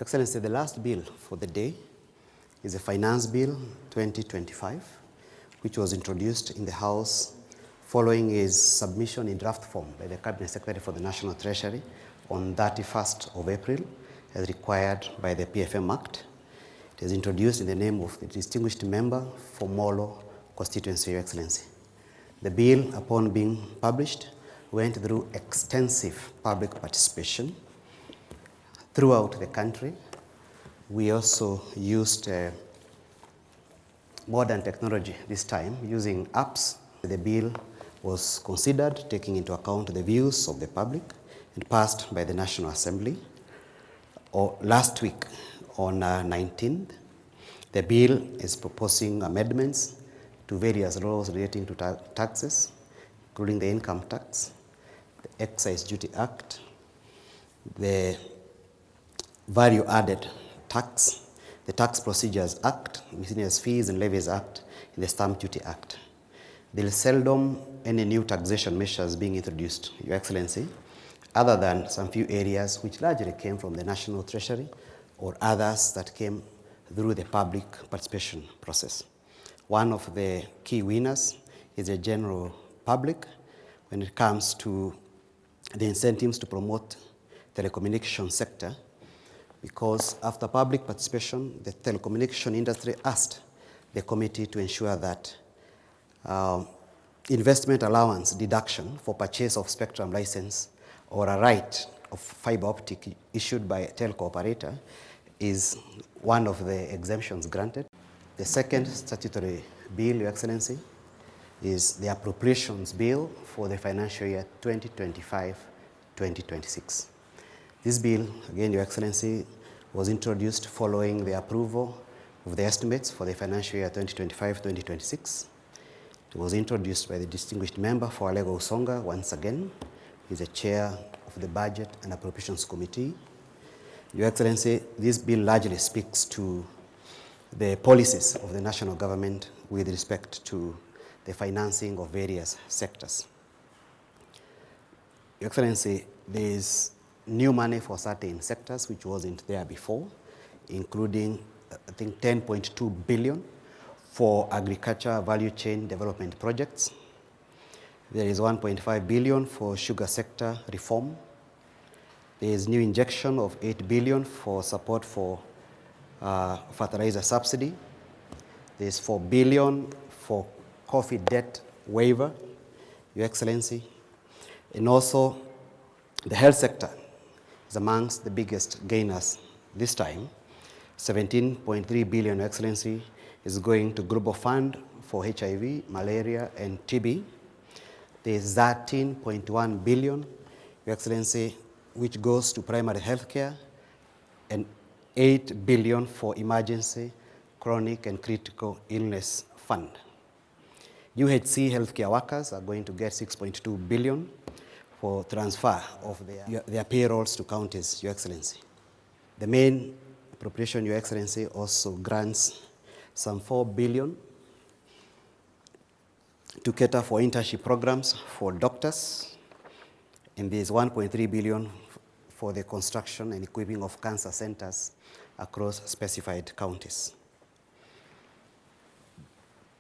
Excellency, the last bill for the day is a Finance Bill 2025, which was introduced in the House following his submission in draft form by the Cabinet Secretary for the National Treasury on 31st of April, as required by the PFM Act. It is introduced in the name of the distinguished member for Molo constituency, Your Excellency. The bill, upon being published, went through extensive public participation throughout the country. We also used modern technology this time, using apps. The bill was considered, taking into account the views of the public, and passed by the National Assembly. Last week, on 19th, the bill is proposing amendments to various laws relating to taxes, including the Income Tax, the Excise Duty Act, the Value Added Tax, the Tax Procedures Act, Miscellaneous Fees and Levies Act, and the Stamp Duty Act. There is seldom any new taxation measures being introduced, Your Excellency, other than some few areas which largely came from the National Treasury or others that came through the public participation process. One of the key winners is the general public when it comes to the incentives to promote the telecommunication sector, because after public participation, the telecommunication industry asked the committee to ensure that investment allowance deduction for purchase of spectrum license or a right of fiber optic issued by a telco operator is one of the exemptions granted. The second statutory bill, Your Excellency, is the Appropriations Bill for the financial year 2025-2026. This bill, again, Your Excellency, was introduced following the approval of the estimates for the financial year 2025-2026. It was introduced by the distinguished member for Alego Usonga once again. He's the chair of the Budget and Appropriations Committee. Your Excellency, this bill largely speaks to the policies of the national government with respect to the financing of various sectors. Your Excellency, there is new money for certain sectors which wasn't there before, including, I think, 10.2 billion for agriculture value chain development projects. There is 1.5 billion for sugar sector reform. There is new injection of 8 billion for support for fertilizer subsidy. There is 4 billion for coffee debt waiver, Your Excellency. And also, the health sector is amongst the biggest gainers this time. 17.3 billion, Your Excellency, is going to Global Fund for HIV, malaria, and TB. There is 13.1 billion, Your Excellency, which goes to primary health care, and 8 billion for emergency, chronic, and critical illness fund. UHC healthcare workers are going to get 6.2 billion for transfer of their payrolls to counties, Your Excellency. The main appropriation, Your Excellency, also grants some 4 billion to cater for internship programs for doctors, and there is 1.3 billion for the construction and equipping of cancer centers across specified counties.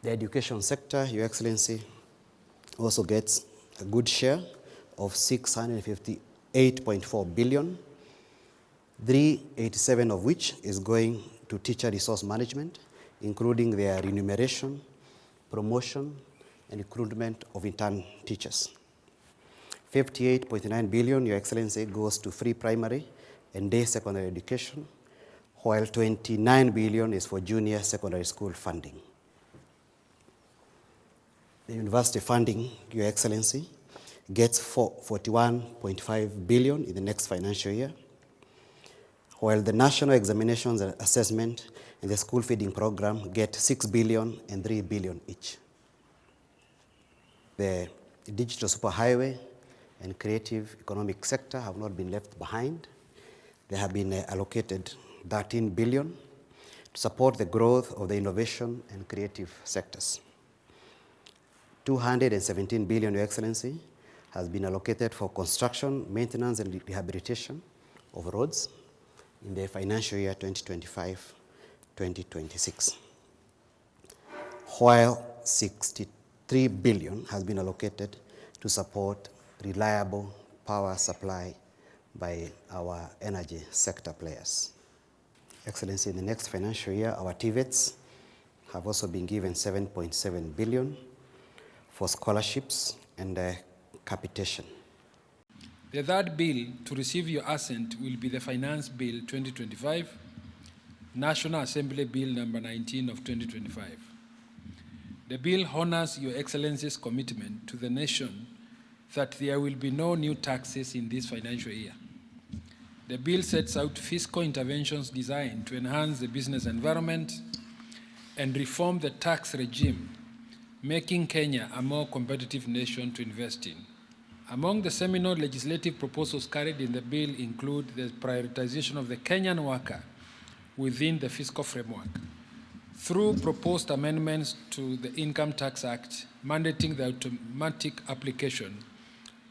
The education sector, Your Excellency, also gets a good share of 658.4 billion, 387 of which is going to teacher resource management, including their remuneration, promotion, and recruitment of intern teachers. 58.9 billion, Your Excellency, goes to free primary and day secondary education, while 29 billion is for junior secondary school funding. The university funding, Your Excellency, gets 41.5 billion in the next financial year, while the national examinations and assessment and the school feeding program get 6 billion and 3 billion each. The digital superhighway and creative economic sector have not been left behind. They have been allocated 13 billion to support the growth of the innovation and creative sectors. 217 billion, Your Excellency, has been allocated for construction, maintenance, and rehabilitation of roads. in the financial year 2025-2026, while 63 billion has been allocated to support reliable power supply by our energy sector players. Excellency, in the next financial year, our TVETs have also been given 7.7 billion for scholarships and capitation. The third bill to receive your assent will be the Finance Bill 2025, National Assembly Bill number 19 of 2025. The bill honors Your Excellency's commitment to the nation that there will be no new taxes in this financial year. The bill sets out fiscal interventions designed to enhance the business environment and reform the tax regime, making Kenya a more competitive nation to invest in. Among the seminal legislative proposals carried in the bill include the prioritization of the Kenyan worker within the fiscal framework through proposed amendments to the Income Tax Act, mandating the automatic application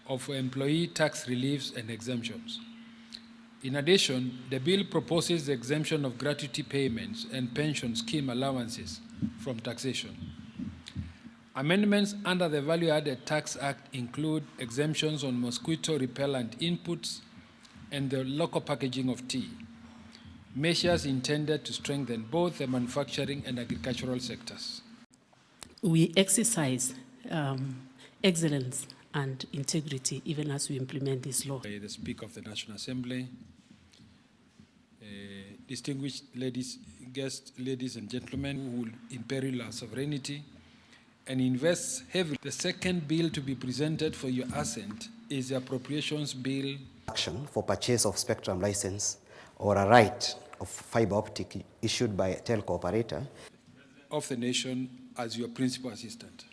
of employee tax reliefs and exemptions. In addition, the bill proposes the exemption of gratuity payments and pension scheme allowances from taxation. Amendments under the Value Added Tax Act include exemptions on mosquito repellent inputs and the local packaging of tea, measures intended to strengthen both the manufacturing and agricultural sectors. We exercise excellence and integrity even as we implement this law. The Speaker of the National Assembly, distinguished guests, ladies and gentlemen, who will imperil our sovereignty and invest heavily. The second bill to be presented for your assent is the Appropriations Bill. Action for purchase of spectrum license or a right of fiber optic issued by a telco operator of the nation as your principal assistant.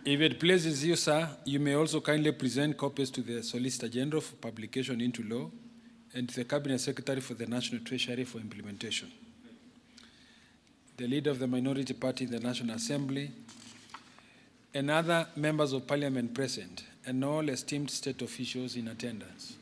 If it pleases you, sir, you may also kindly present copies to the Solicitor General for publication into law and to the Cabinet Secretary for the National Treasury for implementation. The leader of the minority party in the National Assembly, and other members of Parliament present, and all esteemed state officials in attendance.